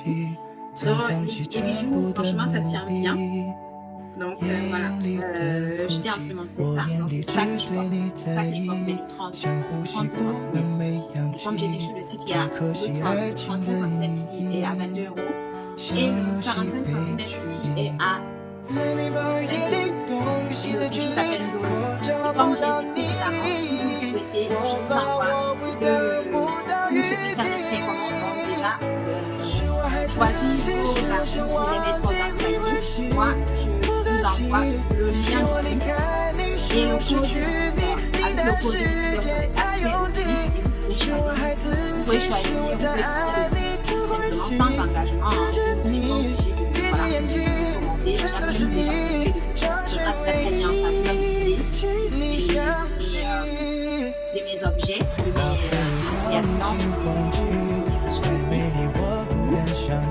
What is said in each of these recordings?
les bijoux, franchement, ça tient bien. Donc voilà, je t'ai implémenté ça. Donc c'est ça que je porte. C'est ça que je porte, mais du 30 cm. Et comme j'ai dit sur le site, il y a le 35 cm qui est à 22 € et le 45 cm qui est à 5 €. Et le bijou s'appelle Lolo. Et comme je l'ai dit précédemment, si vous souhaitez, je vous envoie si vous souhaitez faire des précommandes, déjà choisissez vos articles et les mettre dans la famille. Moi, je vous envoie le lien du site et le code avec le code de accès au site et vous pouvez choisir, vous pouvez quitter le site simplement sans engagement. Vous n'êtes pas obligé de commander. J'appelle le site. Ce sera très bien, ça vous donne une idée de mes objets, de mes créations.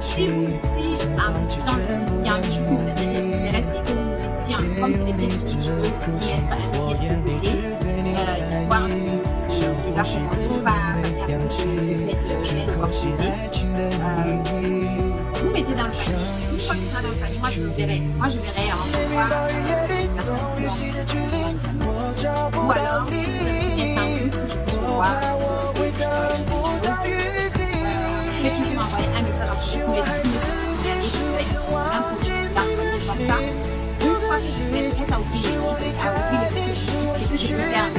Si vous dites dans le site, il y a un bijou qui vous intéresse et que vous vous dites, tiens, comme c'est des pièces uniques, je veux y être une pièce de côté, histoire de la pour pas passer à côté de cette belle opportunité. Vous mettez dans le panier. Une fois que ça dans le panier, moi je verrai en voir les personnes qui ont ou alors il y a un but que je peux voir. Tu m'envoies un message en privé, un produit comme ça. Une fois que je fais le compte à ouvrir le site, c'est que je peux faire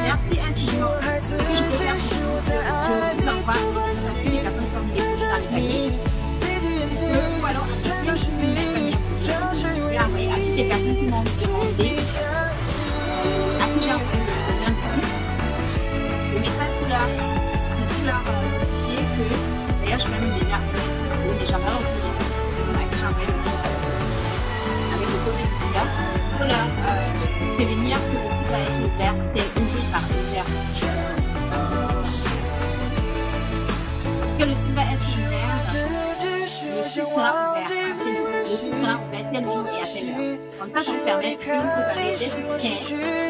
merci infiniment. Ce que je peux faire, je vous envoie les personnes qui ont mis dans le panier. Ou alors, je vais envoyer à toutes les personnes qui m'ont demandé, à qui j'ai envoyé le lien du site, le message pour leur notifier que, d'ailleurs, je vais même déjà, mais j'enverrai aussi les personnes à qui j'ai envoyé le lien avec le code Exiga pour leur prévenir que le site va être ouvert, que le site va être ouvert, le site sera ouvert, le site sera ouvert tel jour et à telle heure. Comme ça vous permet de vous d'être prêt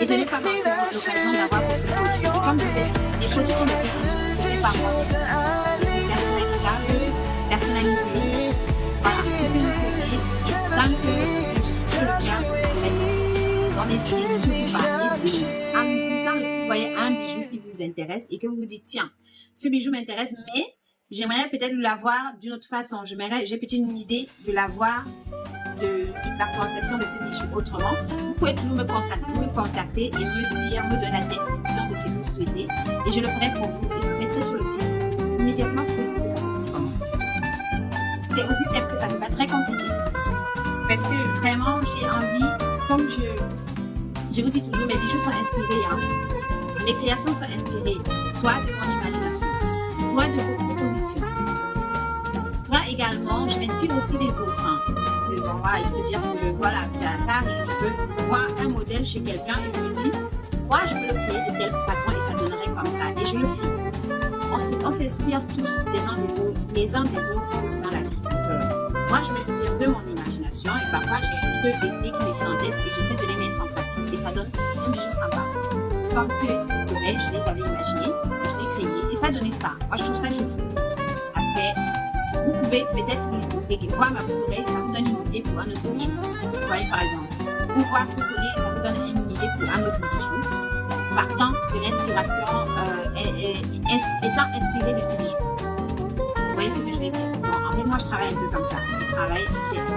et de ne pas manquer l'occasion d'avoir votre produit. Comme je l'ai dit, les produits sont faits par moi. C'est personnalisable, personnalisé. Voilà, ce que vous faisiez, tant que je le viens, on n'hésitez surtout pas. Ici, en visitant le site, vous voyez un bijou qui vous intéresse et que vous vous dites, tiens, ce bijou m'intéresse, mais j'aimerais peut-être l'avoir d'une autre façon. J'ai peut-être une idée de l'avoir, de la conception de ce bijou autrement. Vous pouvez toujours me contacter et me dire, me donner la description de ce que vous souhaitez. Et je le ferai pour vous et je le mettrai sur le site immédiatement pour que vous sachiez comment. C'est aussi simple que ça, c'est pas très compliqué. Parce que vraiment, j'ai envie, comme je vous dis toujours, mes bijoux sont inspirés. Mes créations sont inspirées, soit de mon imagination, soit de vos propositions. Moi également, je m'inspire aussi des autres. Parce que bon, voilà, il faut dire que voilà, ça arrive. Je peux voir un modèle chez quelqu'un et je me dis, moi je peux le créer de telle façon et ça donnerait comme ça. Et je le fais. On s'inspire tous les uns des autres dans la vie. Moi je m'inspire de mon imagination et parfois j'ai des idées qui me viennent en tête et j'essaie de les mettre en pratique. Et ça donne un bijou sympa. Comme ceux que je les avais imaginés, je l'ai créé et ça donnait ça. Moi je trouve ça joli. Après, vous pouvez peut-être voir ma boucle, ça vous donne une idée pour un autre bijou. Vous voyez par exemple, ou voir ce collier, ça vous donne une idée pour un autre bijou. Partant de l'inspiration, étant inspiré de ce bijou. Vous voyez ce que je veux dire? En fait, moi je travaille un peu comme ça. Je travaille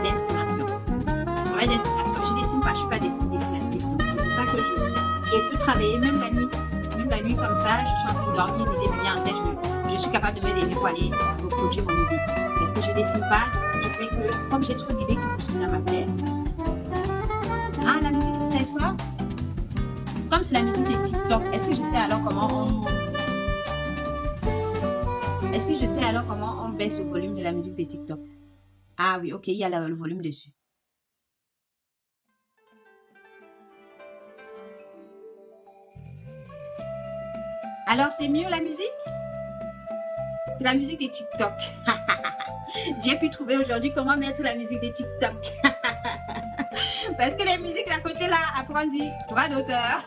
d'inspiration. Je travaille d'inspiration. Je dessine pas, je suis pas dessinatrice. C'est pour ça que je peux travailler même la nuit. Même la nuit comme ça, je suis en train de dormir, l'idée me vient en tête. Je suis capable de me lever pour aller reproduire mon idée. Parce que je dessine pas, je sais que comme j'ai trop d'idées qui me sont dans ma tête. Ah, la musique est très forte. Comme c'est la musique de TikTok, est-ce que je sais alors comment on baisse le volume de la musique de TikTok? Ah oui, ok, il y a le volume dessus. Alors, c'est mieux la musique? C'est la musique de TikTok. J'ai pu trouver aujourd'hui comment mettre la musique de TikTok. Parce que les musiques à côté là, après on dit droit d'auteur.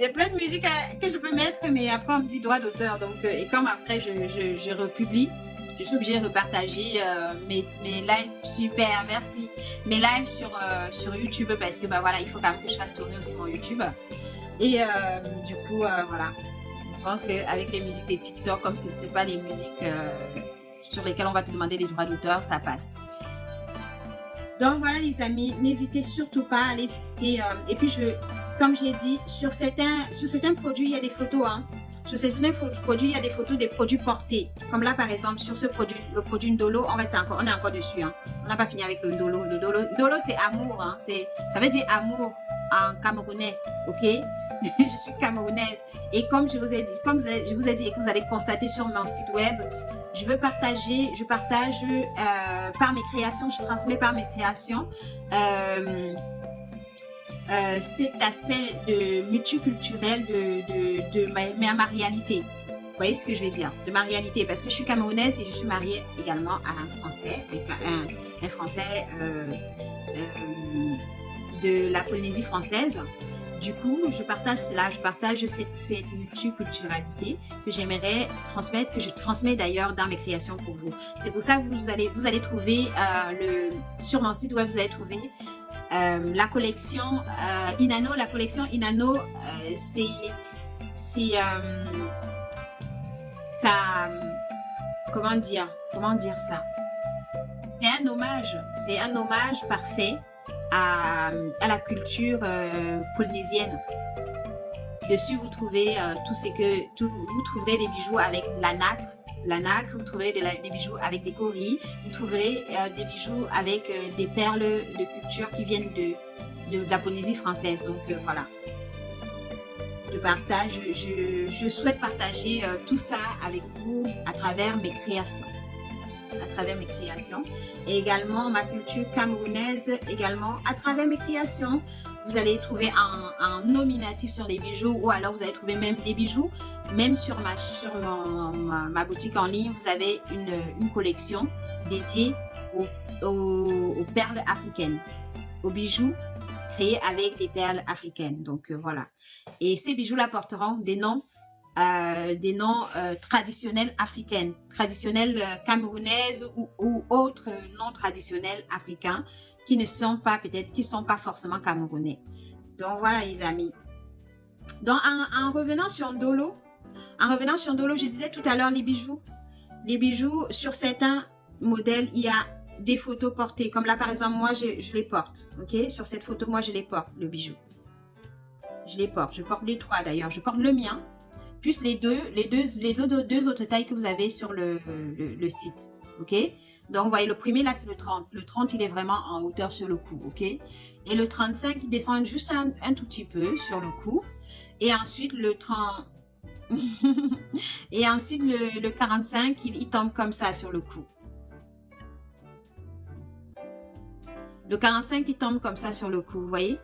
J'ai plein de musique que je peux mettre, mais après on me dit droit d'auteur. Donc, et comme après je republie, je suis obligée de repartager mes lives. Super, merci. Mes lives sur YouTube parce que bah voilà, il faut quand même que je fasse tourner aussi mon YouTube. Et du coup, voilà. Je pense qu'avec les musiques des TikTok, comme ce n'est pas les musiques sur lesquelles on va te demander les droits d'auteur, ça passe. Donc voilà les amis, n'hésitez surtout pas à aller visiter. Et puis comme j'ai dit, sur certains produits, il y a des photos. Hein. Sur certains produits, il y a des photos des produits portés. Comme là par exemple, sur ce produit, le produit Ndolo, on est encore dessus. Hein. On n'a pas fini avec le Ndolo. Le Ndolo c'est amour. Hein. Ça veut dire amour en camerounais. Ok. Je suis camerounaise. Et comme je vous ai dit, et que vous allez constater sur mon site web, je partage par mes créations, je transmets par mes créations cet aspect de multiculturel de ma réalité. Vous voyez ce que je veux dire? De ma réalité, parce que je suis camerounaise et je suis mariée également à un Français, un Français de la Polynésie française. Du coup, je partage cela, je partage cette multiculturalité que j'aimerais transmettre, que je transmets d'ailleurs dans mes créations pour vous. C'est pour ça que vous allez trouver sur mon site web, vous allez trouver la collection Inano. La collection Inano, comment dire ça? C'est un hommage parfait à la culture polynésienne. Dessus, vous trouvez vous trouverez des bijoux avec la nacre, vous trouverez des bijoux avec des coris, vous trouverez des bijoux avec des perles de culture qui viennent de la Polynésie française. Donc voilà. Je souhaite partager tout ça avec vous à travers mes créations. Et également ma culture camerounaise également à travers mes créations. Vous allez trouver un nominatif sur les bijoux, ou alors vous allez trouver même des bijoux. Même sur ma boutique en ligne, vous avez une collection dédiée aux perles africaines, aux bijoux créés avec des perles africaines. Donc voilà. Et ces bijoux-là porteront des noms traditionnels africaines, traditionnelles camerounaises ou autres noms traditionnels africains qui ne sont pas qui sont pas forcément camerounais. Donc voilà les amis. Donc en revenant sur Ndolo, je disais tout à l'heure les bijoux sur certains modèles, il y a des photos portées. Comme là par exemple, moi je les porte. Ok, sur cette photo, moi je les porte, le bijou. Je porte les trois d'ailleurs. Je porte le mien, plus les deux autres tailles que vous avez sur le site. Ok, donc vous voyez le premier là c'est le 30. Le 30 il est vraiment en hauteur sur le cou. Ok, et le 35 il descend juste un tout petit peu sur le cou. Et ensuite le 30 et ensuite le 45 il tombe comme ça sur le cou. Le 45 il tombe comme ça sur le cou, vous voyez.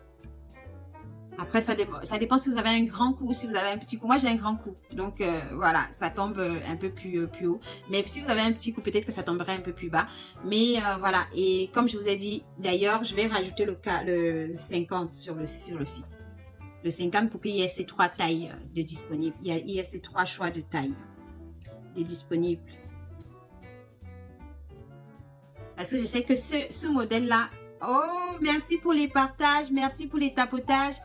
Après, ça dépend si vous avez un grand cou ou si vous avez un petit cou. Moi, j'ai un grand cou. Donc, voilà, ça tombe un peu plus haut. Mais si vous avez un petit cou, peut-être que ça tomberait un peu plus bas. Mais voilà. Et comme je vous ai dit, d'ailleurs, je vais rajouter le 50 sur le site. Le 50 pour qu'il y ait ces trois tailles de disponibles. Il y a ces trois choix de taille de disponibles. Parce que je sais que ce modèle-là... Oh, merci pour les partages. Merci pour les tapotages.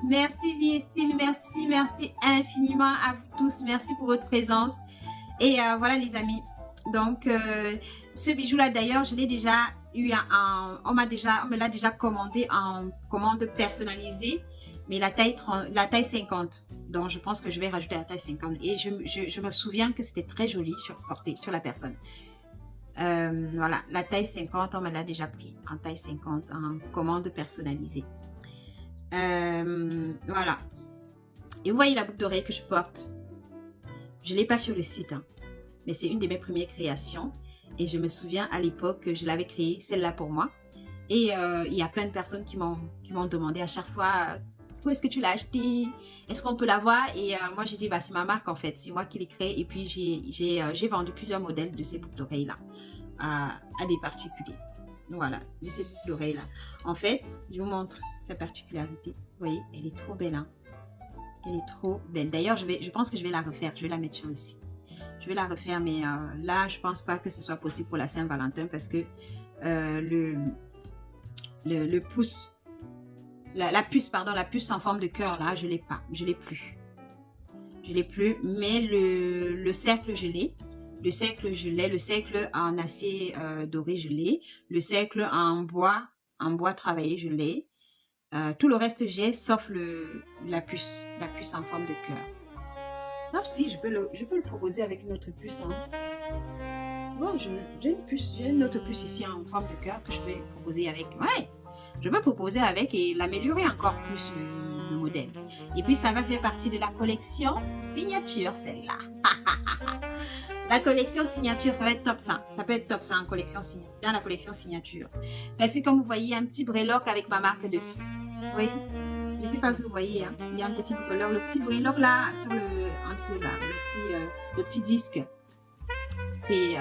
Merci Vie et Style, merci infiniment à vous tous, merci pour votre présence. Et voilà les amis, donc ce bijou là d'ailleurs je l'ai déjà eu, on me l'a déjà commandé en commande personnalisée, mais la taille 50, donc je pense que je vais rajouter la taille 50 et je me souviens que c'était très joli porté sur la personne. Voilà, la taille 50, on me l'a déjà pris en taille 50 en commande personnalisée. Voilà. Et vous voyez la boucle d'oreille que je porte. Je ne l'ai pas sur le site, hein, mais c'est une de mes premières créations. Et je me souviens à l'époque que je l'avais créée, celle-là pour moi. Et il y a plein de personnes qui m'ont demandé à chaque fois, où est-ce que tu l'as acheté? Est-ce qu'on peut l'avoir? Et moi j'ai dit, bah, c'est ma marque en fait, c'est moi qui l'ai créée. Et puis j'ai vendu plusieurs modèles de ces boucles d'oreilles-là à des particuliers. Voilà, de ces boucles d'oreilles là. En fait, je vous montre sa particularité. Vous voyez, elle est trop belle. Hein? Elle est trop belle. D'ailleurs, je pense que je vais la refaire. Je vais la mettre sur le site. Je vais la refaire, mais là, je pense pas que ce soit possible pour la Saint-Valentin parce que le pouce, la puce en forme de cœur, là, je l'ai pas. Je l'ai plus. Je l'ai plus, mais le cercle, je l'ai. Le cercle, je l'ai. Le cercle en acier doré, je l'ai. Le cercle en bois travaillé, je l'ai. Tout le reste, j'ai, sauf la puce en forme de cœur. Sauf si je peux le proposer avec une autre puce. Hein. Bon, j'ai une autre puce ici en forme de cœur que je vais proposer avec. Ouais, je peux proposer avec et l'améliorer encore plus le modèle. Et puis, ça va faire partie de la collection signature, celle-là. La collection signature, ça va être top ça. Ça peut être top ça en collection signature, dans la collection signature. Parce que comme vous voyez, il y a un petit breloque avec ma marque dessus. Oui. Je ne sais pas si vous voyez, hein. Il y a un petit breloque. Le petit breloque là, sur en dessous là, le petit disque. C'est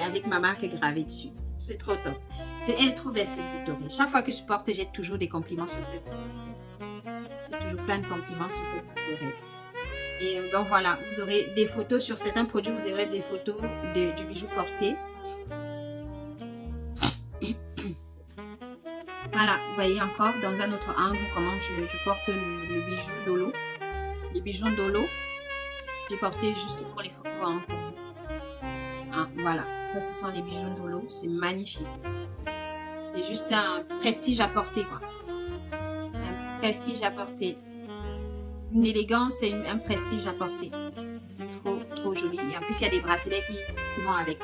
avec ma marque gravée dessus. C'est trop top. Elle est trop belle cette boucle dorée. Chaque fois que je porte, j'ai toujours des compliments sur cette boucle dorée. J'ai toujours plein de compliments sur cette boucle dorée. Et donc voilà, vous aurez des photos sur certains produits, vous aurez des photos du bijou porté. Voilà, vous voyez encore dans un autre angle comment je porte le bijou Dolo. Les bijoux Dolo, j'ai porté juste pour les photos. Hein. Ah, voilà, ça ce sont les bijoux Dolo, c'est magnifique. C'est juste un prestige à porter quoi. Un prestige à porter. Une élégance et un prestige à porter. C'est trop joli. Et en plus, il y a des bracelets qui vont avec.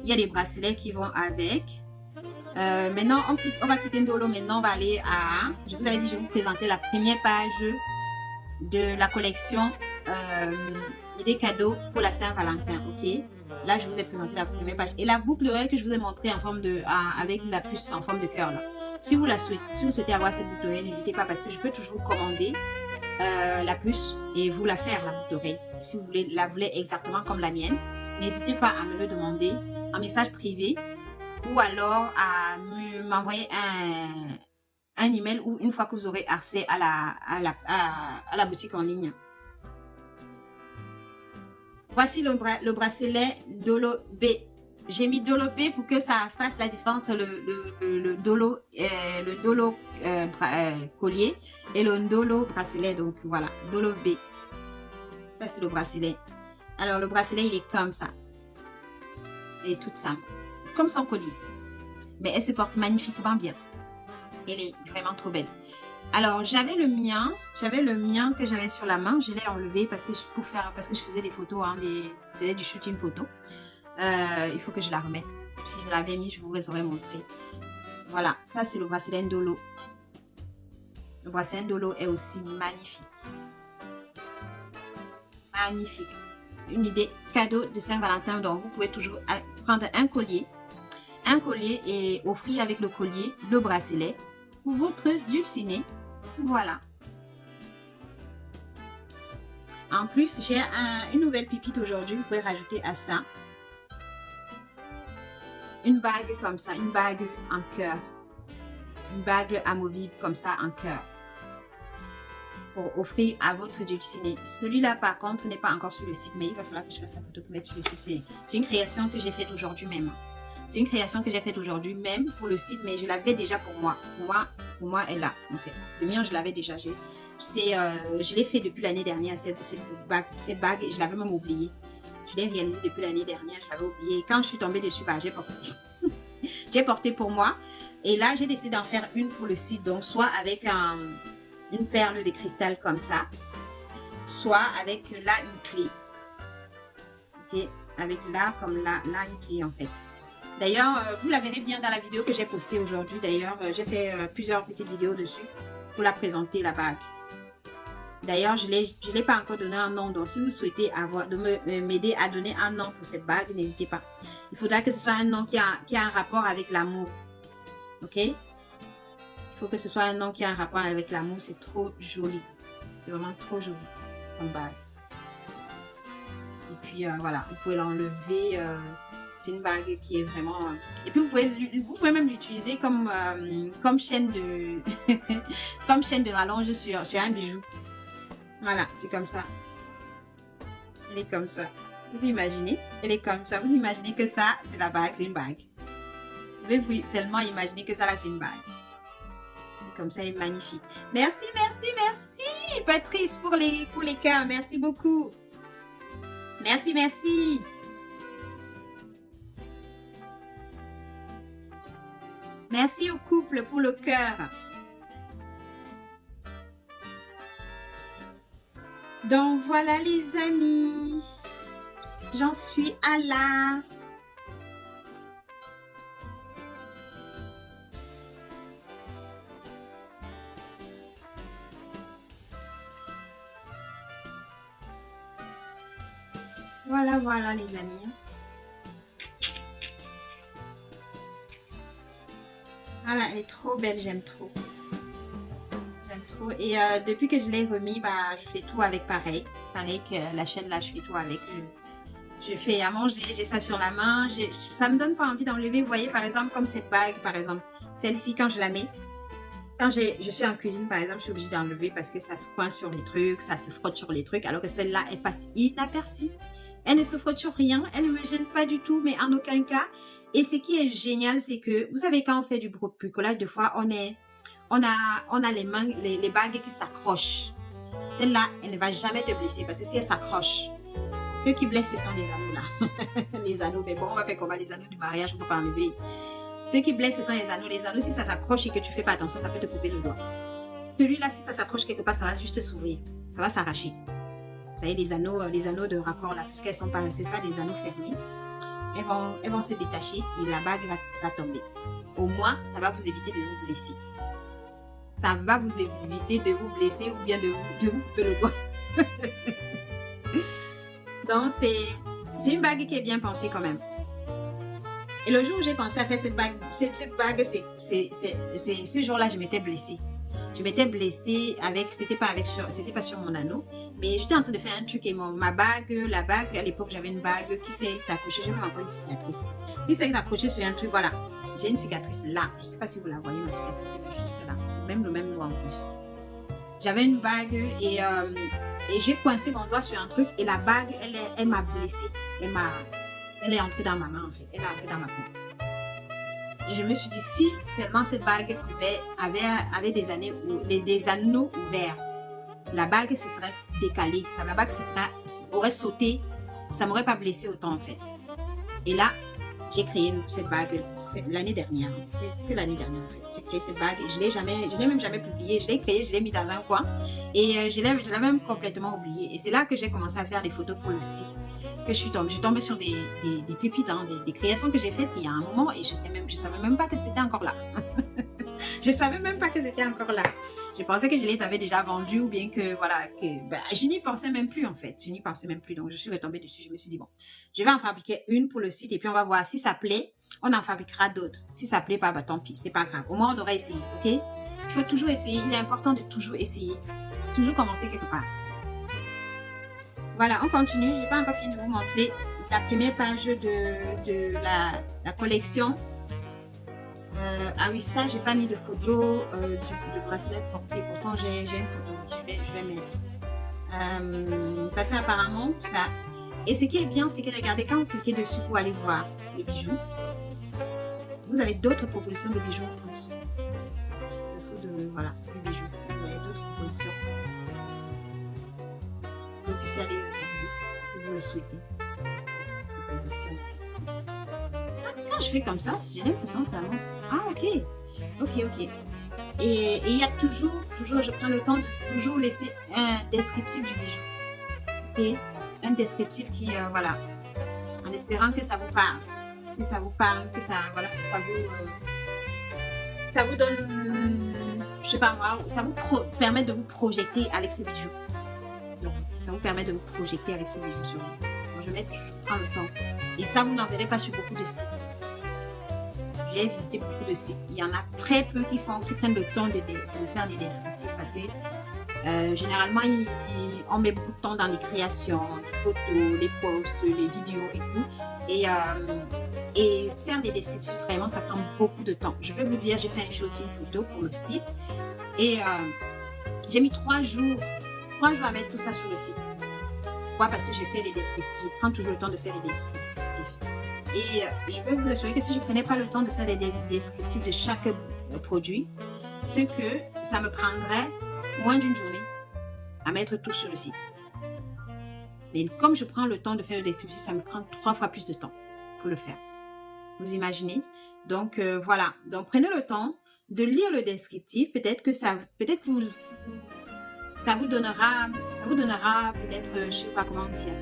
Il y a des bracelets qui vont avec. Maintenant, on va quitter Ndolo. Maintenant, on va aller à... Je vous avais dit, je vais vous présenter la première page de la collection des cadeaux pour la Saint-Valentin. Ok. Là, je vous ai présenté la première page. Et la boucle d'oreille que je vous ai montrée en forme de... avec la puce en forme de cœur là. Si vous souhaitez avoir cette boucle d'oreille, n'hésitez pas parce que je peux toujours commander la puce et vous la faire, la boucle d'oreille. Si vous la voulez exactement comme la mienne, n'hésitez pas à me le demander en message privé ou alors à m'envoyer un email ou une fois que vous aurez accès à la boutique en ligne. Voici le bracelet Dolo B. J'ai mis Dolo B pour que ça fasse la différence entre le Dolo collier et le Dolo bracelet. Donc voilà, Dolo B. Ça c'est le bracelet. Alors le bracelet il est comme ça. Elle est toute simple. Comme son collier. Mais elle se porte magnifiquement bien. Elle est vraiment trop belle. Alors j'avais le mien que j'avais sur la main. Je l'ai enlevé parce que je faisais des photos, hein, du shooting photo. Il faut que je la remette. Si je l'avais mis, je vous aurais montré. Voilà, ça c'est le bracelet Ndolo. Le bracelet Ndolo est aussi magnifique. Magnifique. Une idée cadeau de Saint-Valentin. Donc vous pouvez toujours prendre un collier et offrir avec le collier le bracelet pour votre dulcinée. Voilà. En plus, j'ai une nouvelle pépite aujourd'hui. Vous pouvez rajouter à ça une bague comme ça, une bague en cœur, une bague amovible comme ça en cœur pour offrir à votre dulcinée. Celui-là par contre n'est pas encore sur le site, mais il va falloir que je fasse la photo pour mettre sur le site. C'est une création que j'ai faite aujourd'hui même. C'est une création que j'ai faite aujourd'hui même pour le site, mais je l'avais déjà pour moi. Pour moi, elle l'a en fait. Le mien, je l'avais déjà. Je l'ai fait depuis l'année dernière, cette bague, et je l'avais même oubliée. Je l'ai réalisé depuis l'année dernière, je l'avais oublié. Quand je suis tombée dessus, j'ai porté. J'ai porté pour moi. Et là, j'ai décidé d'en faire une pour le site. Donc, soit avec une perle de cristal comme ça, soit avec là une clé. Ok, avec là, comme là une clé en fait. D'ailleurs, vous la verrez bien dans la vidéo que j'ai postée aujourd'hui. D'ailleurs, j'ai fait plusieurs petites vidéos dessus pour la présenter, la bague. D'ailleurs, je ne l'ai pas encore donné un nom. Donc, si vous souhaitez m'aider à donner un nom pour cette bague, n'hésitez pas. Il faudra que ce soit un nom qui a un rapport avec l'amour. Ok? Il faut que ce soit un nom qui a un rapport avec l'amour. C'est trop joli. C'est vraiment trop joli comme bague. Et puis, voilà. Vous pouvez l'enlever. C'est une bague qui est vraiment... Et puis, vous pouvez même l'utiliser comme, comme chaîne de comme chaîne de rallonge sur un bijou. Voilà, c'est comme ça. Elle est comme ça. Vous imaginez? Elle est comme ça. Vous imaginez que ça, c'est la bague, c'est une bague. Vous pouvez seulement imaginer que ça, là, c'est une bague. Comme ça, elle est magnifique. Merci, merci, merci, Patrice, pour les cœurs. Merci beaucoup. Merci, merci. Merci au couple pour le cœur. Donc, voilà, les amis. J'en suis à là. Voilà, voilà, les amis. Voilà, elle est trop belle, j'aime trop. J'aime trop. Et depuis que je l'ai remis, bah, je fais tout avec pareil. Pareil que la chaîne là, je fais tout avec. Je fais à manger, j'ai ça sur la main. Ça me donne pas envie d'enlever. Vous voyez, par exemple, comme cette bague, par exemple. Celle-ci, quand je la mets, quand je suis en cuisine, par exemple, je suis obligée d'enlever parce que ça se coince sur les trucs, ça se frotte sur les trucs. Alors que celle-là, elle passe inaperçue. Elle ne se frotte sur rien, elle ne me gêne pas du tout, mais en aucun cas. Et ce qui est génial, c'est que, vous savez, quand on fait du bricolage, des fois, on a les mains, les bagues qui s'accrochent. Celle-là, elle ne va jamais te blesser parce que si elle s'accroche, ceux qui blessent, ce sont les anneaux là. Les anneaux, mais bon, on va faire comment les anneaux du mariage, on ne peut pas enlever. Ceux qui blessent, ce sont les anneaux. Les anneaux, si ça s'accroche et que tu ne fais pas attention, ça peut te couper le doigt. Celui-là, si ça s'accroche quelque part, ça va juste s'ouvrir. Ça va s'arracher. Vous savez, les anneaux de raccord là, puisqu'elles sont pas, c'est pas des anneaux fermés, elles vont se détacher et la bague va tomber. Au moins, ça va vous éviter de vous blesser. Ça va vous éviter de vous blesser ou bien de vous couper le doigt. Donc, c'est une bague qui est bien pensée quand même. Et le jour où j'ai pensé à faire cette bague, ce jour-là, je m'étais blessée. Je m'étais blessée avec, c'était pas sur mon anneau, mais j'étais en train de faire un truc et ma bague, la bague, à l'époque, j'avais une bague qui s'est accrochée, j'ai même encore une cicatrice. Qui s'est accrochée sur un truc, voilà. J'ai une cicatrice là. Je sais pas si vous la voyez, ma cicatrice est juste là. C'est même le même doigt en plus. J'avais une bague et j'ai coincé mon doigt sur un truc et la bague, elle m'a blessée. Elle est entrée dans ma main en fait. Elle est entrée dans ma peau. Et je me suis dit, si seulement cette bague avait des anneaux ouverts, la bague se serait décalée. La bague aurait sauté. Ça ne m'aurait pas blessé autant en fait. Et là, j'ai créé cette bague l'année dernière. C'était que l'année dernière en fait. J'ai créé cette bague et je ne l'ai même jamais publiée. Je l'ai créée, je l'ai mis dans un coin. Et je l'ai même complètement oubliée. Et c'est là que j'ai commencé à faire des photos pour le site. Que je suis tombée sur des pépites, hein, des créations que j'ai faites il y a un moment et je savais même pas que c'était encore là. Je savais même pas que c'était encore là. Je pensais que je les avais déjà vendues ou bien que voilà, je n'y pensais même plus en fait. Je n'y pensais même plus. Donc je suis retombée dessus. Je me suis dit bon, je vais en fabriquer une pour le site et puis on va voir si ça plaît. On en fabriquera d'autres. Si ça plaît pas, bah tant pis, c'est pas grave. Au moins on aura essayé, ok? Il faut toujours essayer. Il est important de toujours essayer. Toujours commencer quelque part. Voilà, on continue. Je n'ai pas encore fini de vous montrer la première page de la collection. Ah oui, ça, j'ai pas mis de photo du bracelet porté. Pourtant, j'ai une photo. Je vais mettre. Parce qu'apparemment, ça... Et ce qui est bien, c'est que regardez, quand vous cliquez dessus pour aller voir le bijou, vous avez d'autres propositions de bijoux en dessous. En dessous de, voilà, du bijou. Vous avez d'autres propositions. Vous puissiez aller si vous le souhaitez. Quand je fais comme ça, j'ai l'impression que ça monte. Ah ok, ok. Et il y a toujours, je prends le temps de toujours laisser un descriptif du bijou. Ok, un descriptif qui, voilà, en espérant que ça vous parle, que ça voilà, que ça vous donne, je sais pas moi, ça vous permet de vous projeter avec ce bijou. Donc, ça vous permet de vous projeter avec ce bijou sur vous. Je prends le temps. Et ça, vous n'en verrez pas sur beaucoup de sites. J'ai visité beaucoup de sites. Il y en a très peu qui prennent le temps de faire des descriptifs parce que Généralement, on met beaucoup de temps dans les créations, les photos, les posts, les vidéos et tout. Et faire des descriptifs, vraiment, ça prend beaucoup de temps. Je peux vous dire, j'ai fait un shooting photo pour le site et j'ai mis 3 jours à mettre tout ça sur le site. Pourquoi? Parce que j'ai fait les descriptifs. Je prends toujours le temps de faire les descriptifs. Et je peux vous assurer que si je ne prenais pas le temps de faire les descriptifs de chaque produit, c'est que ça me prendrait moins d'une journée à mettre tout sur le site. Mais comme je prends le temps de faire le descriptif, ça me prend 3 fois plus de temps pour le faire. Vous imaginez? Donc voilà. Donc prenez le temps de lire le descriptif. Peut-être que ça vous donnera peut-être, je sais pas comment dire,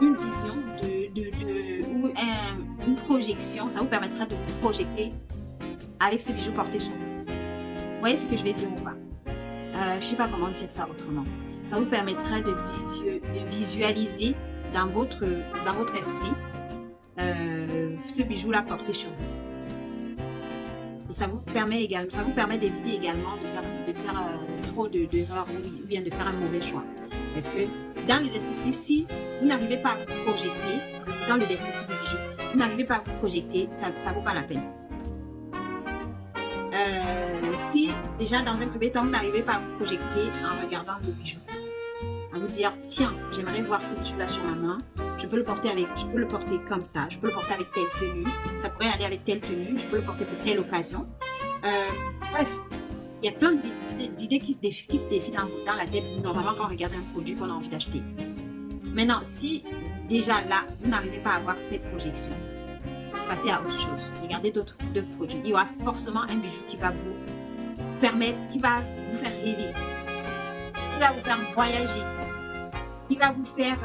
une vision ou une projection. Ça vous permettra de vous projeter avec ce bijou porté sur vous. Vous voyez ce que je vais dire ou pas? Je sais pas comment dire ça autrement. Ça vous permettra de visualiser dans votre esprit ce bijou-là porté sur vous. Et ça vous permet d'éviter également de faire trop d'erreurs ou bien de faire un mauvais choix. Parce que dans le descriptif, si vous n'arrivez pas à vous projeter, en lisant le descriptif du bijou, vous n'arrivez pas à vous projeter, ça ne vaut pas la peine. Si déjà dans un premier temps, vous n'arrivez pas à vous projeter en regardant le bijou, à vous dire, tiens, j'aimerais voir ce bijou-là sur ma main, je peux le porter comme ça, je peux le porter avec telle tenue, ça pourrait aller avec telle tenue, je peux le porter pour telle occasion. Bref, il y a plein d'idées qui se défilent dans la tête, normalement quand on regarde un produit qu'on a envie d'acheter. Maintenant, si déjà là, vous n'arrivez pas à avoir cette projection, passez à autre chose. Regardez d'autres produits. Il y aura forcément un bijou qui va vous permettre, qui va vous faire rêver, qui va vous faire voyager, qui va vous faire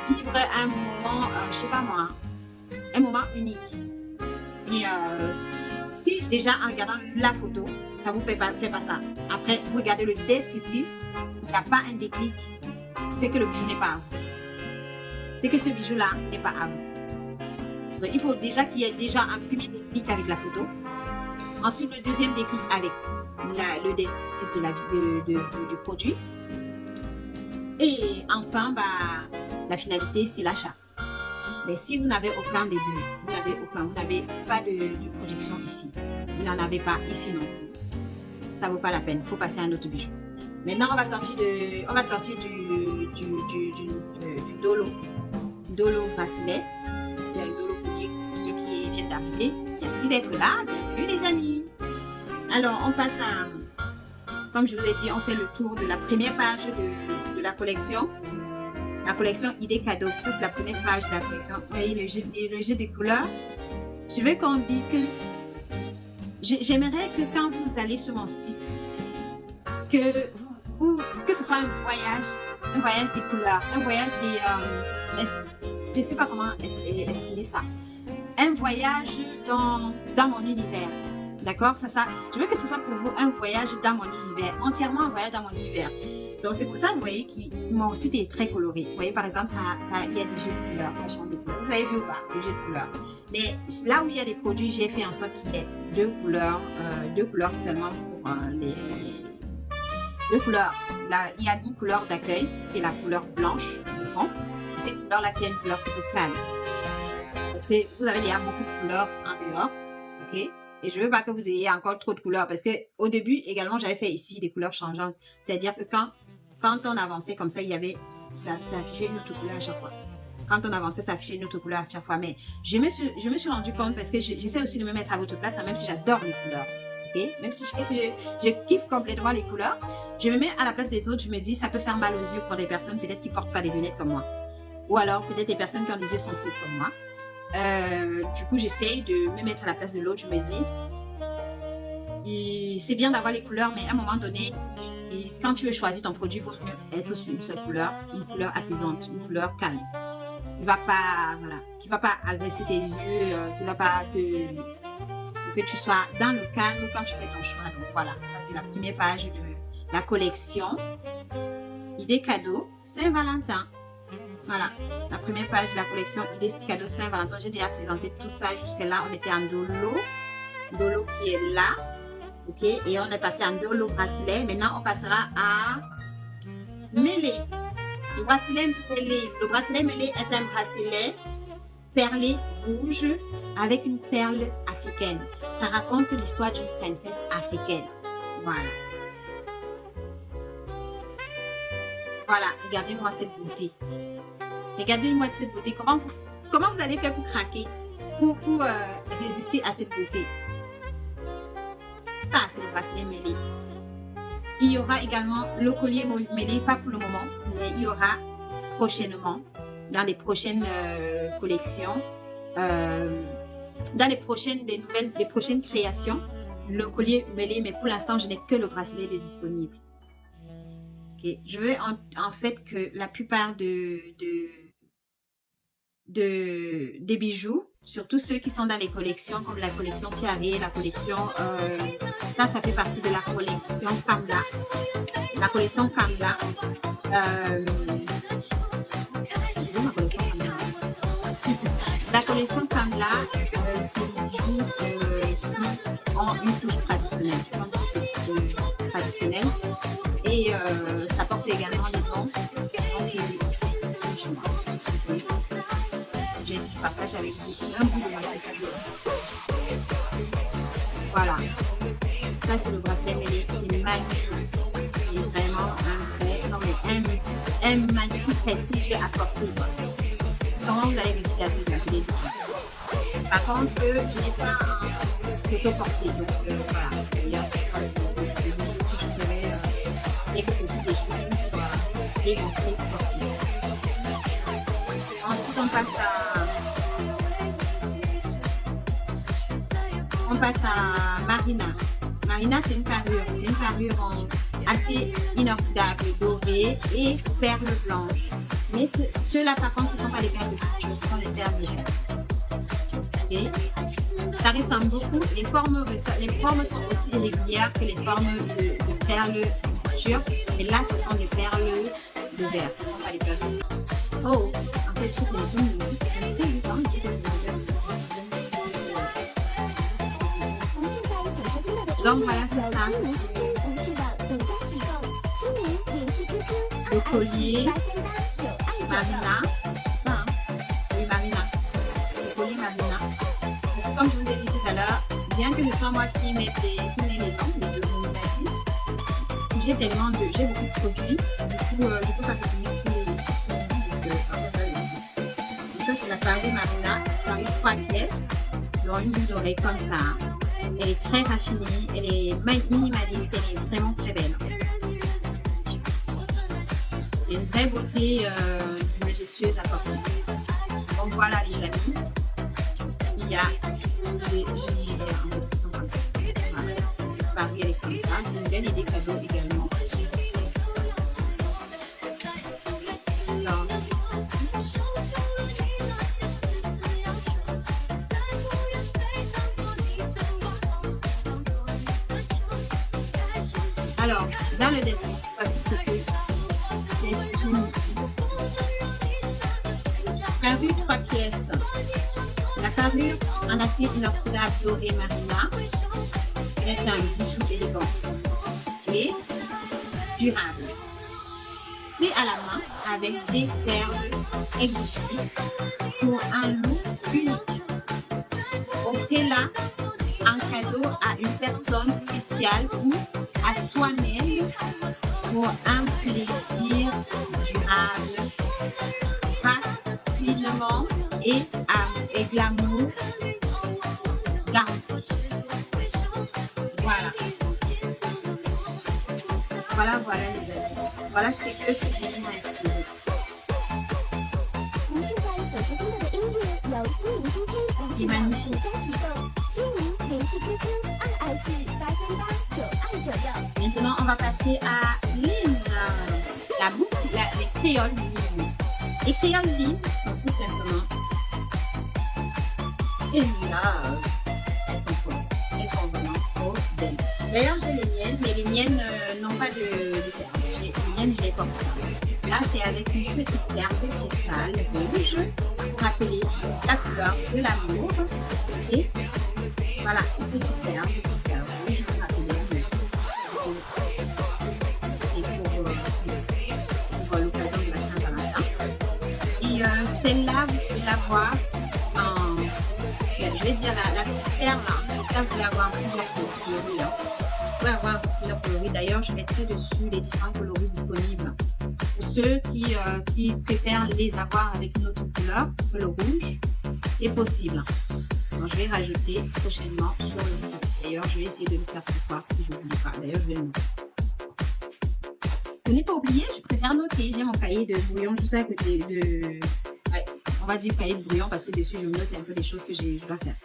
vivre un moment, je sais pas moi, un moment unique. Et si déjà en regardant la photo, ça vous fait pas ça. Après, vous regardez le descriptif, il n'y a pas un déclic, c'est que le bijou n'est pas à vous. C'est que ce bijou-là n'est pas à vous. Donc, il faut déjà qu'il y ait déjà un premier déclic avec la photo. Ensuite, le deuxième déclic avec le descriptif du produit. Et enfin, la finalité, c'est l'achat. Mais si vous n'avez aucun début, vous n'avez pas de projection ici, vous n'en avez pas ici non plus, ça ne vaut pas la peine. Il faut passer à un autre bijou. Maintenant, on va sortir du Dolo bracelet. C'est le Dolo collier pour ceux qui viennent d'arriver. Merci d'être là. Bienvenue les amis. Alors, on passe à, comme je vous ai dit, on fait le tour de la première page de la collection. La collection idées cadeaux. Ça, c'est la première page de la collection. Vous voyez le jeu des couleurs. Je veux qu'on dise que j'aimerais que quand vous allez sur mon site, que ce soit un voyage des couleurs, un voyage des... je ne sais pas comment exprimer ça. Un voyage dans mon univers. D'accord? Je veux que ce soit pour vous un voyage dans mon univers. Entièrement un voyage dans mon univers. Donc, c'est pour ça, vous voyez, que mon site est très coloré. Vous voyez, par exemple, il y a des jeux de couleurs, ça change de couleurs. Vous avez vu ou pas, les jeux de couleurs? Mais là où il y a des produits, j'ai fait en sorte qu'il y ait deux couleurs seulement pour les deux couleurs. Là, il y a une couleur d'accueil, qui est la couleur blanche de fond. Et cette couleur-là, qui est une couleur plutôt calme. Parce que vous avez déjà beaucoup de couleurs en dehors, ok? Et je ne veux pas que vous ayez encore trop de couleurs. Parce qu'au début, également, j'avais fait ici des couleurs changeantes. C'est-à-dire que quand on avançait comme ça, ça affichait une autre couleur à chaque fois. Quand on avançait, ça affichait une autre couleur à chaque fois. Mais je me suis rendu compte, parce que j'essaie aussi de me mettre à votre place, même si j'adore les couleurs. Okay? Même si je kiffe complètement les couleurs, je me mets à la place des autres, je me dis, ça peut faire mal aux yeux pour des personnes peut-être qui ne portent pas des lunettes comme moi. Ou alors peut-être des personnes qui ont des yeux sensibles comme moi. Du coup, j'essaye de me mettre à la place de l'autre, je me dis, c'est bien d'avoir les couleurs, mais à un moment donné, quand tu veux choisir ton produit, il vaut mieux être sur une seule couleur, une couleur apaisante, une couleur calme. Qui va pas agresser tes yeux, qui va pas que tu sois dans le calme quand tu fais ton choix. Donc voilà, ça c'est la première page de la collection idées cadeaux Saint-Valentin. Voilà, la première page de la collection idées cadeaux Saint-Valentin. J'ai déjà présenté tout ça jusque là. On était en Dolo qui est là. Ok, et on est passé en dos le bracelet. Maintenant, on passera à mêler. Le bracelet mêlé est un bracelet perlé rouge avec une perle africaine. Ça raconte l'histoire d'une princesse africaine. Voilà. Voilà, regardez-moi cette beauté. Regardez-moi cette beauté. Comment vous allez faire pour craquer, pour résister à cette beauté? Ça, c'est le bracelet mêlé. Il y aura également le collier mêlé, pas pour le moment, mais il y aura prochainement, dans les prochaines collections, dans les prochaines créations, le collier mêlé, mais pour l'instant, je n'ai que le bracelet de disponible. Okay. Je veux en fait que la plupart des bijoux, surtout ceux qui sont dans les collections, comme la collection Tiare, la collection, ça fait partie de la collection Kamla. La collection Kamla, la collection Kamla, c'est des bijoux qui ont une touche traditionnelle. Et ça porte également les noms chez moi. Je partage avec vous un bout de ma tête. Voilà. Ça, c'est le bracelet mêlé. C'est magnifique. C'est vraiment un magnifique prestige à porter. Comment vous allez résister à ce que par contre, je n'ai pas un photo porté. Donc, voilà. D'ailleurs, ce sera le bijoux que je ferai dès que possible des choses et montrer porter. Ensuite, on passe à Marina. Marina, c'est une carrure. C'est une carrure assez inoxydable, dorée et perles blanches. Mais ceux-là, par contre, ce ne sont pas des perles blanches, ce sont des perles blanches. Okay. Ça ressemble beaucoup. Les formes sont aussi irrégulières que les formes de perles turques. Et là, ce sont des perles de verre. Ce ne sont pas des perles blanches. Oh, en fait, je donc voilà, c'est ça. Le collier Marina. Ça, oui, Marina. Le collier Marina. Parce que comme je vous ai dit tout à l'heure, bien que ce soit moi qui mets les noms, j'ai beaucoup de produits. Du coup, je peux pas finir tous les donc ça, c'est la carrure Marina. Carrure 3 pièces. Dans une boule d'oreille comme ça. Elle est très raffinée, elle est minimaliste, elle est vraiment très belle. C'est une vraie beauté majestueuse à porter. Donc voilà les amis, il y a des gilets qui sont comme ça. Voilà. Paris elle est comme ça, c'est une belle idée cadeau également. Alors, dans le dessin, voici ce que j'ai carrure 3 pièces. La carrure en acier inoxydable doré Marina est un bijou élégant et durable. Puis à la main avec des perles exotiques pour un look unique. Offrez-la en cadeau à une personne spéciale ou à soi-même pour un plaisir durable, rapidement et glamour garanti. Voilà. Voilà les amis. Voilà ce que ce film m'a inspiré. C'est magnifique. Maintenant, on va passer à Lynn, la boucle, les créoles Lynn. Les créoles Lynn sont tout simplement énormes. Elles sont folles. Elles sont vraiment trop belles. D'ailleurs, j'ai les miennes, mais les miennes n'ont pas de perles. Les miennes, je les comme ça. Là, c'est avec une petite perle de cristal rouge pour rappeler la couleur de l'amour. Et voilà, une petite perle de cristal rouge pour rappeler Celle-là, vous pouvez l'avoir en... Je vais dire la petite perle, là. Ça, vous pouvez l'avoir en plusieurs coloris. Hein. Vous pouvez avoir en plusieurs coloris. D'ailleurs, je mettrai dessus les différents coloris disponibles. Pour ceux qui préfèrent les avoir avec une autre couleur que le rouge, c'est possible. Donc, je vais rajouter prochainement sur le site. D'ailleurs, je vais essayer de le faire ce soir si je n'oublie pas. D'ailleurs, je vais le noter. Ne pas oublier, je préfère noter. J'ai mon cahier de brouillon, tout ça à côté de... Ouais, on va dire cahier de brouillon parce que dessus, je note un peu les choses que je dois faire.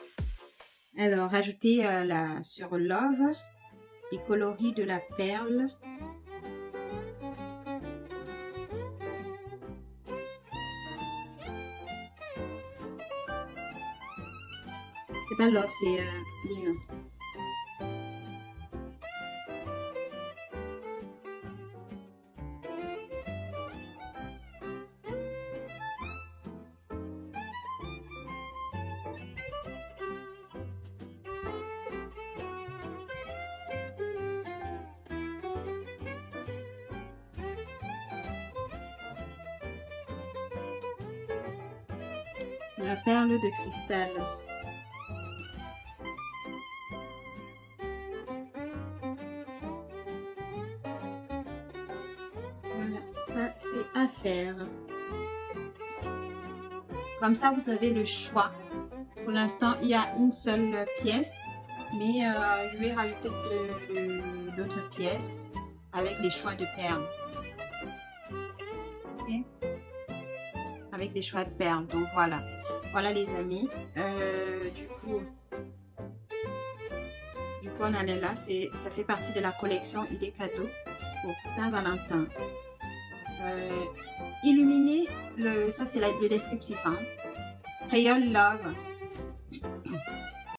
Alors, rajouter sur Love les coloris de la perle. C'est pas Love, c'est Lina. La perle de cristal. Voilà, ça c'est à faire. Comme ça, vous avez le choix. Pour l'instant, il y a une seule pièce, mais je vais rajouter d'autres pièces avec les choix de perles. Okay. Avec les choix de perles. Donc voilà. Voilà les amis. Du coup on en est là. Ça fait partie de la collection idées cadeaux pour Saint-Valentin. Illuminer, ça c'est le descriptif. Hein. Crayon Love.